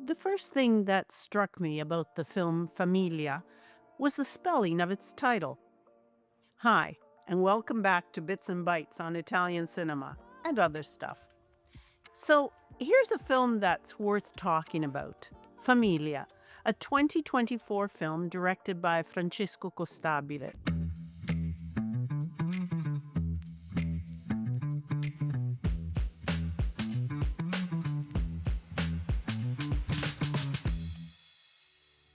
The first thing that struck me about the film Familia was the spelling of its title. Hi, and welcome back to Bits and Bytes on Italian cinema and other stuff. So, here's a film that's worth talking about Familia, a 2024 film directed by Francesco Costabile.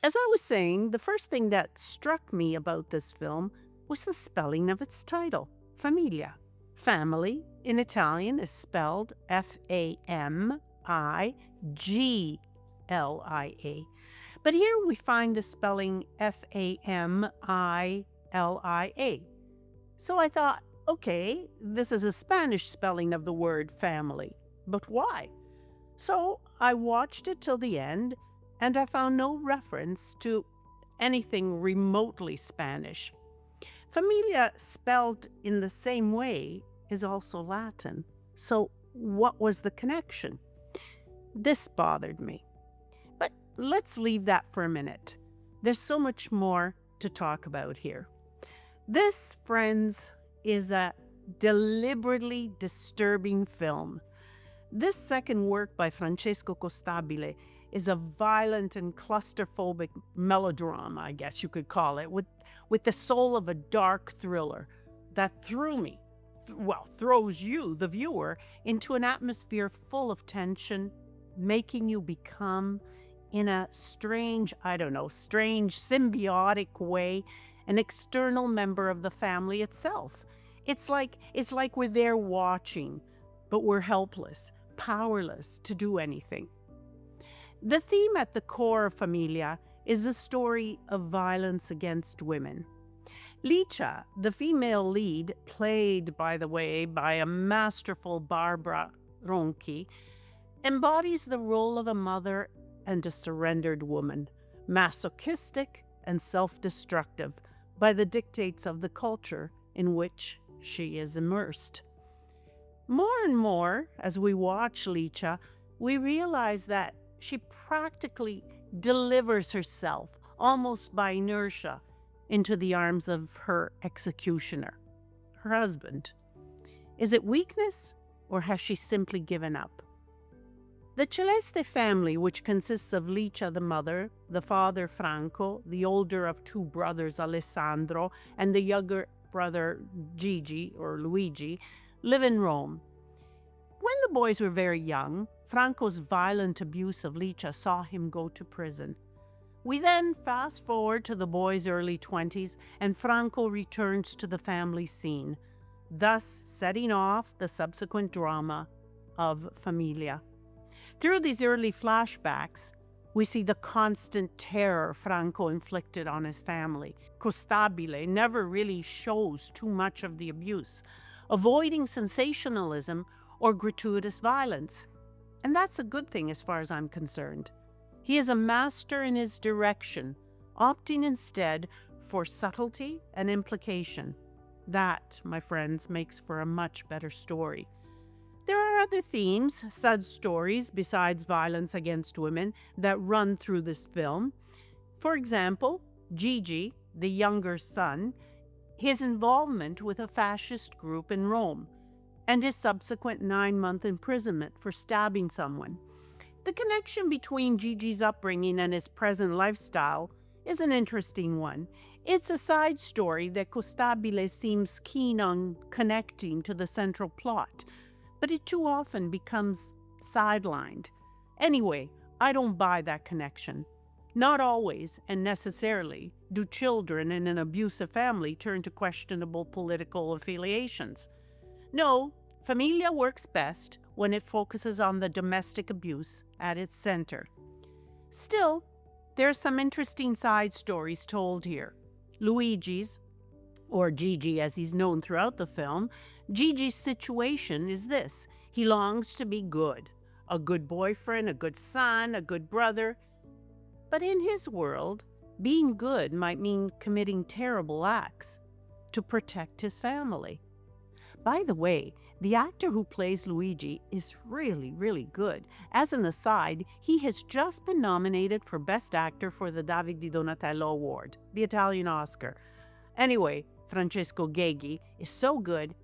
As I was saying, the first thing that struck me about this film was the spelling of its title, Famiglia. Family in Italian is spelled Famiglia. But here we find the spelling Famila. So I thought, okay, this is a Spanish spelling of the word family, but why? So I watched it till the end, and I found no reference to anything remotely Spanish. Familia, spelled in the same way, is also Latin. So what was the connection? This bothered me. But let's leave that for a minute. There's so much more to talk about here. This, friends, is a deliberately disturbing film. This second work by Francesco Costabile is a violent and claustrophobic melodrama, I guess you could call it, with the soul of a dark thriller that throws you, the viewer, into an atmosphere full of tension, making you become, in a strange symbiotic way, an external member of the family itself. It's like we're there watching, but we're helpless, powerless to do anything. The theme at the core of Familia is the story of violence against women. Licia, the female lead, played, by the way, by a masterful Barbara Ronchi, embodies the role of a mother and a surrendered woman, masochistic and self-destructive by the dictates of the culture in which she is immersed. More and more, as we watch Licia, we realize that she practically delivers herself, almost by inertia, into the arms of her executioner, her husband. Is it weakness, or has she simply given up? The Celeste family, which consists of Licia the mother, the father Franco, the older of two brothers Alessandro, and the younger brother Gigi, or Luigi, live in Rome. When the boys were very young, Franco's violent abuse of Licia saw him go to prison. We then fast forward to the boy's early 20s, and Franco returns to the family scene, thus setting off the subsequent drama of Familia. Through these early flashbacks, we see the constant terror Franco inflicted on his family. Costabile never really shows too much of the abuse, avoiding sensationalism or gratuitous violence. And that's a good thing as far as I'm concerned. He is a master in his direction, opting instead for subtlety and implication. That, my friends, makes for a much better story. There are other themes, sad stories besides violence against women, that run through this film. For example, Gigi, the younger son, his involvement with a fascist group in Rome, and his subsequent 9-month imprisonment for stabbing someone. The connection between Gigi's upbringing and his present lifestyle is an interesting one. It's a side story that Costabile seems keen on connecting to the central plot, but it too often becomes sidelined. Anyway, I don't buy that connection. Not always, and necessarily, do children in an abusive family turn to questionable political affiliations. No, Familia works best when it focuses on the domestic abuse at its center. Still, there are some interesting side stories told here. Luigi's, or Gigi as he's known throughout the film, Gigi's situation is this: he longs to be good. A good boyfriend, a good son, a good brother. But in his world, being good might mean committing terrible acts to protect his family. By the way, The actor who plays Luigi is really, really good. As an aside, he has just been nominated for Best Actor for the David Di Donatello Award, the Italian Oscar. Anyway, Francesco Costabile is so good,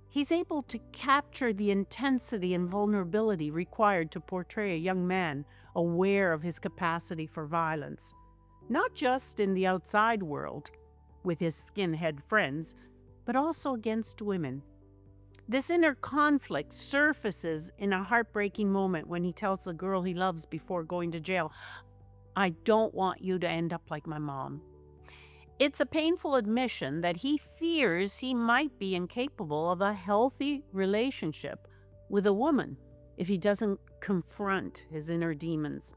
he's able to capture the intensity and vulnerability required to portray a young man aware of his capacity for violence, not just in the outside world with his skinhead friends, but also against women. This inner conflict surfaces in a heartbreaking moment when he tells the girl he loves before going to jail, "I don't want you to end up like my mom." It's a painful admission that he fears he might be incapable of a healthy relationship with a woman if he doesn't confront his inner demons.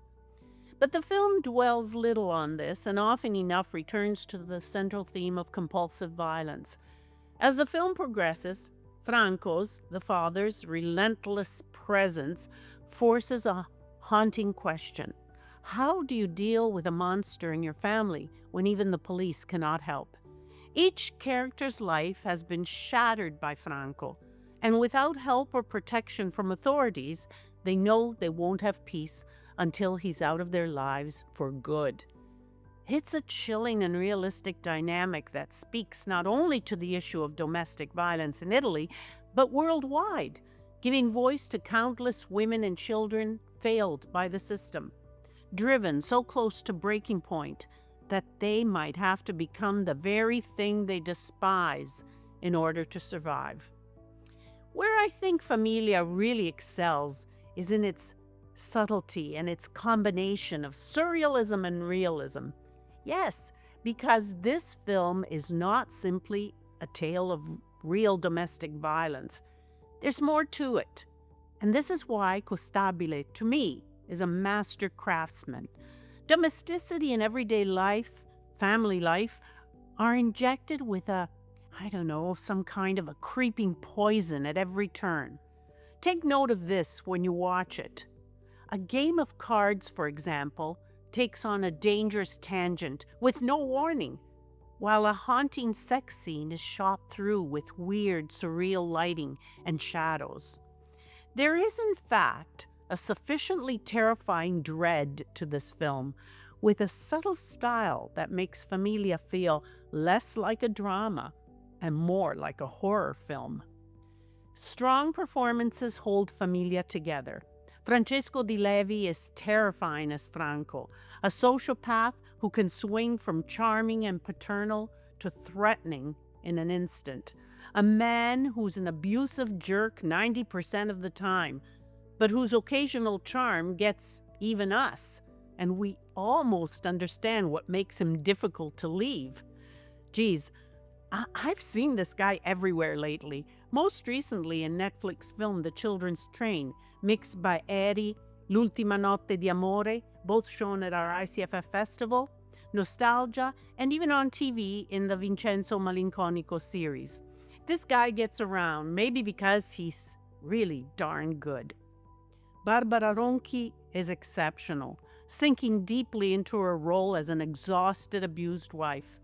But the film dwells little on this and often enough returns to the central theme of compulsive violence. As the film progresses, Franco's, the father's, relentless presence forces a haunting question. How do you deal with a monster in your family when even the police cannot help? Each character's life has been shattered by Franco, and without help or protection from authorities, they know they won't have peace until he's out of their lives for good. It's a chilling and realistic dynamic that speaks not only to the issue of domestic violence in Italy, but worldwide, giving voice to countless women and children failed by the system, driven so close to breaking point that they might have to become the very thing they despise in order to survive. Where I think Familia really excels is in its subtlety and its combination of surrealism and realism. Yes, because this film is not simply a tale of real domestic violence. There's more to it. And this is why Costabile, to me, is a master craftsman. Domesticity in everyday life, family life, are injected with some kind of a creeping poison at every turn. Take note of this when you watch it. A game of cards, for example, takes on a dangerous tangent with no warning, while a haunting sex scene is shot through with weird, surreal lighting and shadows. There is, in fact, a sufficiently terrifying dread to this film, with a subtle style that makes Familia feel less like a drama and more like a horror film. Strong performances hold Familia together. Francesco Di Levi is terrifying as Franco, a sociopath who can swing from charming and paternal to threatening in an instant. A man who's an abusive jerk 90% of the time, but whose occasional charm gets even us, and we almost understand what makes him difficult to leave. Geez, I've seen this guy everywhere lately, most recently in Netflix film The Children's Train, mixed by Eri, L'ultima notte di amore, both shown at our ICFF festival, Nostalgia, and even on TV in the Vincenzo Malinconico series. This guy gets around, maybe because he's really darn good. Barbara Ronchi is exceptional, sinking deeply into her role as an exhausted, abused wife.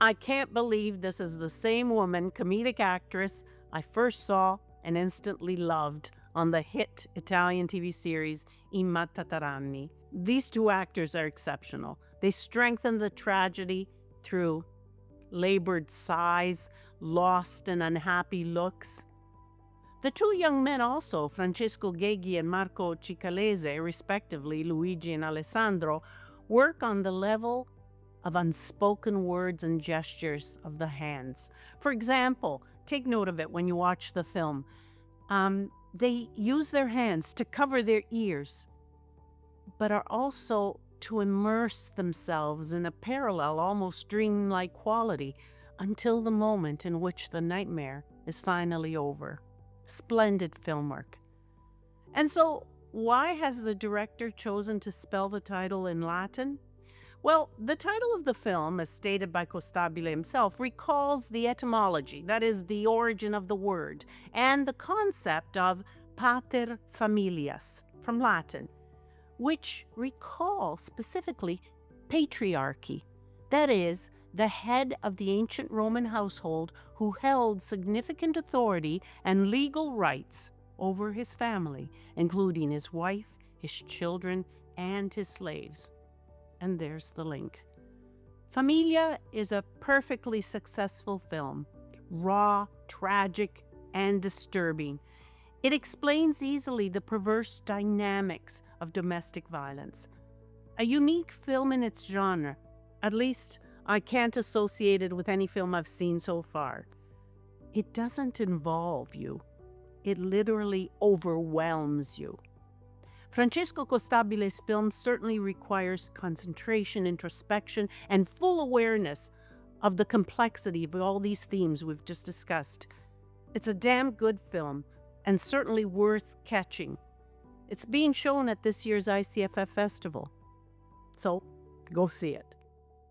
I can't believe this is the same woman, comedic actress, I first saw and instantly loved on the hit Italian TV series I Mattataranni. These two actors are exceptional. They strengthen the tragedy through labored sighs, lost and unhappy looks. The two young men also, Francesco Costabile and Marco Cicalese, respectively, Luigi and Alessandro, work on the level of unspoken words and gestures of the hands. For example, take note of it when you watch the film. They use their hands to cover their ears, but are also to immerse themselves in a parallel, almost dreamlike quality until the moment in which the nightmare is finally over. Splendid film work. And so, why has the director chosen to spell the title in Latin? Well, the title of the film, as stated by Costabile himself, recalls the etymology, that is, the origin of the word, and the concept of pater familias, from Latin, which recall specifically patriarchy, that is, the head of the ancient Roman household who held significant authority and legal rights over his family, including his wife, his children, and his slaves. And there's the link. Familia is a perfectly successful film, raw, tragic, and disturbing. It explains easily the perverse dynamics of domestic violence. A unique film in its genre. At least, I can't associate it with any film I've seen so far. It doesn't involve you. It literally overwhelms you. Francesco Costabile's film certainly requires concentration, introspection, and full awareness of the complexity of all these themes we've just discussed. It's a damn good film, and certainly worth catching. It's being shown at this year's ICFF Festival. So, go see it.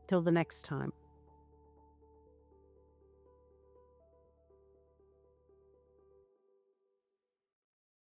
Till the next time.